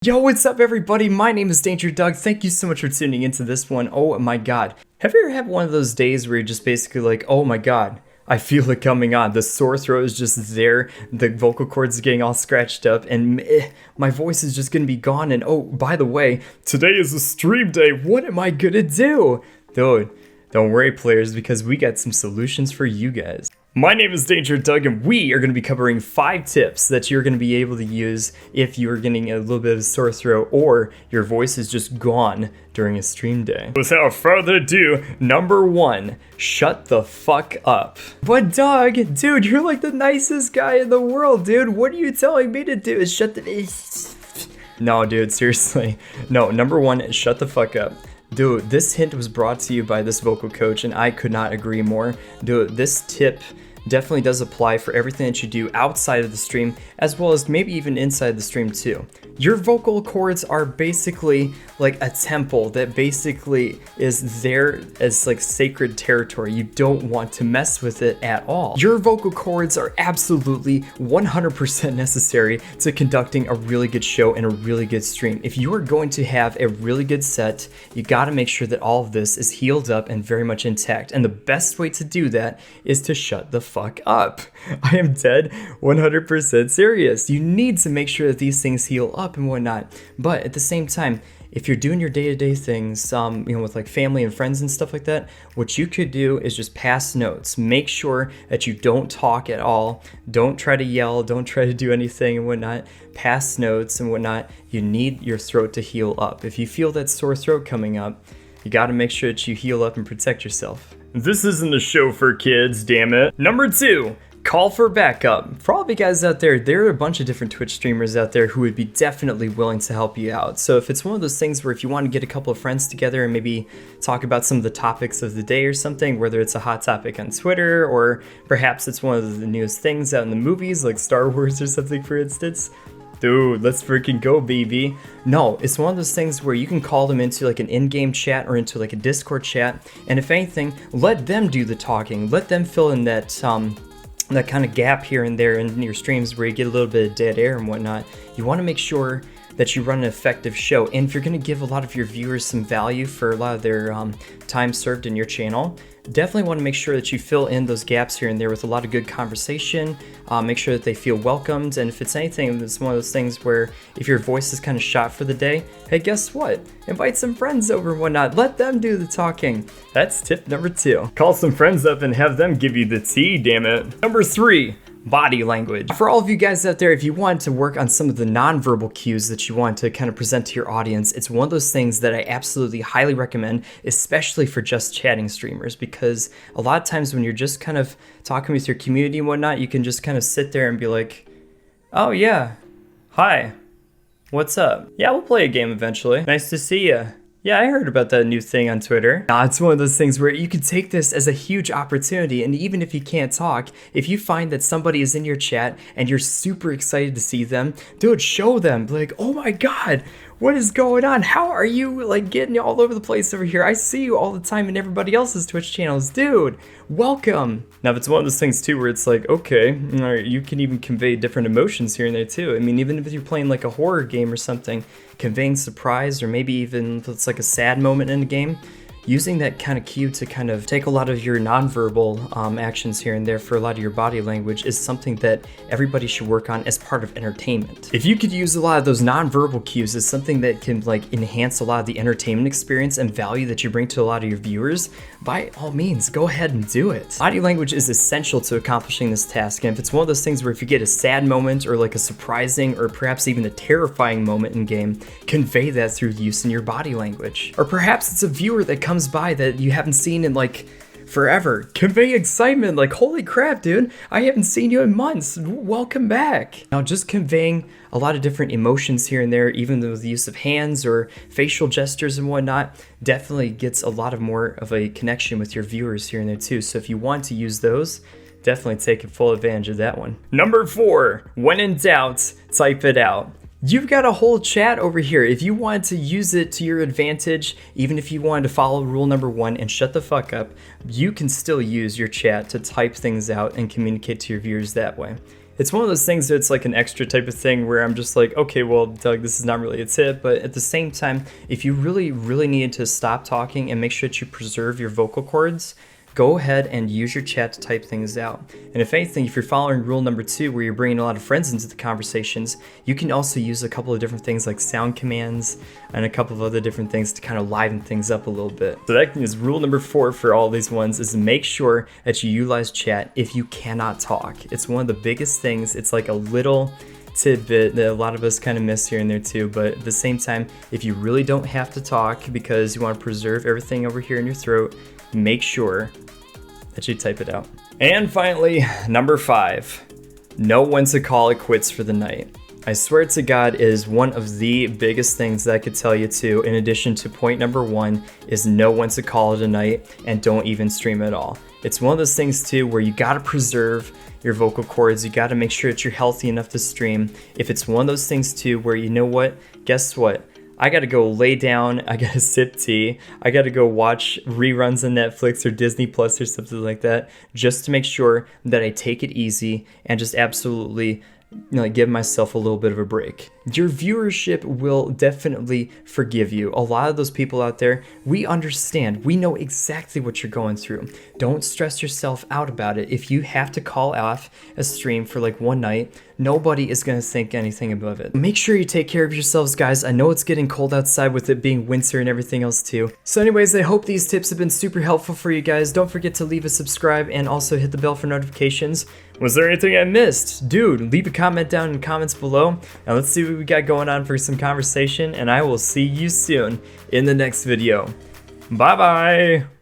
Yo, what's up everybody? My name is Danger Doug. Thank you so much for tuning into this one. Oh my god. Have you ever had one of those days where you're just basically like, oh my god, I feel it coming on. The sore throat is just there. The vocal cords are getting all scratched up and my voice is just gonna be gone. And oh, by the way, today is a stream day. What am I gonna do? Dude, don't worry players, because we got some solutions for you guys. My name is Danger Doug, and we are going to be covering 5 tips that you're going to be able to use if you're getting a little bit of a sore throat or your voice is just gone during a stream day. Without further ado, number 1, shut the fuck up. But Doug, dude, you're like the nicest guy in the world, dude. What are you telling me to do? Is shut the... No, dude, seriously. No, number 1 is shut the fuck up. Dude, this hint was brought to you by this vocal coach, and I could not agree more. Dude, this tip definitely does apply for everything that you do outside of the stream, as well as maybe even inside the stream too. Your vocal cords are basically like a temple that basically is there as like sacred territory. You don't want to mess with it at all. Your vocal cords are absolutely 100% necessary to conducting a really good show and a really good stream. If you are going to have a really good set, you gotta make sure that all of this is healed up and very much intact. And the best way to do that is to shut the fuck up. I am dead 100% serious. You need to make sure that these things heal up and whatnot. But at the same time, if you're doing your day-to-day things, with like family and friends and stuff like that, what you could do is just pass notes. Make sure that you don't talk at all. Don't try to yell. Don't try to do anything and whatnot. Pass notes and whatnot. You need your throat to heal up. If you feel that sore throat coming up, you got to make sure that you heal up and protect yourself. This isn't a show for kids, damn it. Number 2. Call for backup. For all of you guys out there are a bunch of different Twitch streamers out there who would be definitely willing to help you out. So if it's one of those things where if you want to get a couple of friends together and maybe talk about some of the topics of the day or something, whether it's a hot topic on Twitter or perhaps it's one of the newest things out in the movies like Star Wars or something, for instance, dude, let's freaking go, baby. No, it's one of those things where you can call them into like an in-game chat or into like a Discord chat, and if anything, let them do the talking. Let them fill in that kind of gap here and there in your streams where you get a little bit of dead air and whatnot. You want to make sure that you run an effective show, and if you're going to give a lot of your viewers some value for a lot of their time served in your channel, definitely want to make sure that you fill in those gaps here and there with a lot of good conversation. Make sure that they feel welcomed, and if it's anything, it's one of those things where if your voice is kind of shot for the day, hey, guess what? Invite some friends over and whatnot. Let them do the talking. That's tip number 2. Call some friends up and have them give you the tea, damn it. Number 3. Body language. For all of you guys out there, if you want to work on some of the nonverbal cues that you want to kind of present to your audience, it's one of those things that I absolutely highly recommend, especially for just chatting streamers, because a lot of times when you're just kind of talking with your community and whatnot, you can just kind of sit there and be like, oh yeah, hi, what's up? Yeah, we'll play a game eventually. Nice to see ya. Yeah, I heard about that new thing on Twitter. It's one of those things where you can take this as a huge opportunity, and even if you can't talk, if you find that somebody is in your chat and you're super excited to see them, dude, show them. Be like, oh my god, what is going on? How are you like getting all over the place over here? I see you all the time in everybody else's Twitch channels. Dude, welcome. Now, if it's one of those things too where it's like, okay, you can even convey different emotions here and there too. I mean, even if you're playing like a horror game or something, conveying surprise, or maybe even if it's like a sad moment in the game, using that kind of cue to kind of take a lot of your nonverbal actions here and there for a lot of your body language is something that everybody should work on as part of entertainment. If you could use a lot of those nonverbal cues as something that can like enhance a lot of the entertainment experience and value that you bring to a lot of your viewers, by all means, go ahead and do it. Body language is essential to accomplishing this task, and if it's one of those things where if you get a sad moment or like a surprising or perhaps even a terrifying moment in game, convey that through use in your body language. Or perhaps it's a viewer that comes by that you haven't seen in like forever. Convey excitement, like, holy crap, dude, I haven't seen you in months. Welcome back. Now, just conveying a lot of different emotions here and there, even with the use of hands or facial gestures and whatnot, definitely gets a lot of more of a connection with your viewers here and there too. So if you want to use those, definitely take full advantage of that one. Number 4, when in doubt, type it out. You've got a whole chat over here. If you want to use it to your advantage, even if you wanted to follow rule number 1 and shut the fuck up, you can still use your chat to type things out and communicate to your viewers that way. It's one of those things that's like an extra type of thing where I'm just like, okay, well, Doug, this is not really a tip, but at the same time, if you really, really needed to stop talking and make sure that you preserve your vocal cords, go ahead and use your chat to type things out. And if anything, if you're following rule number 2, where you're bringing a lot of friends into the conversations, you can also use a couple of different things like sound commands and a couple of other different things to kind of liven things up a little bit. So that is rule number 4 for all these ones, is make sure that you utilize chat if you cannot talk. It's one of the biggest things. It's like a little tidbit that a lot of us kind of miss here and there too, but at the same time, if you really don't have to talk because you want to preserve everything over here in your throat, make sure that you type it out. And finally, number 5, know when to call it quits for the night. I swear to God, is one of the biggest things that I could tell you too, in addition to point number 1, is know when to call it a night and don't even stream at all. It's one of those things too where you gotta preserve your vocal cords. You gotta make sure that you're healthy enough to stream. If it's one of those things too where you know what, guess what? I gotta go lay down, I gotta sip tea, I gotta go watch reruns on Netflix or Disney Plus or something like that, just to make sure that I take it easy and just absolutely give myself a little bit of a break. Your viewership will definitely forgive you. A lot of those people out there, we understand. We know exactly what you're going through. Don't stress yourself out about it. If you have to call off a stream for like one night, nobody is going to think anything above it. Make sure you take care of yourselves, guys. I know it's getting cold outside with it being winter and everything else too. So anyways, I hope these tips have been super helpful for you guys. Don't forget to leave a subscribe and also hit the bell for notifications. Was there anything I missed? Dude, leave a comment down in the comments below, and let's see what we got going on for some conversation, and I will see you soon in the next video. Bye bye!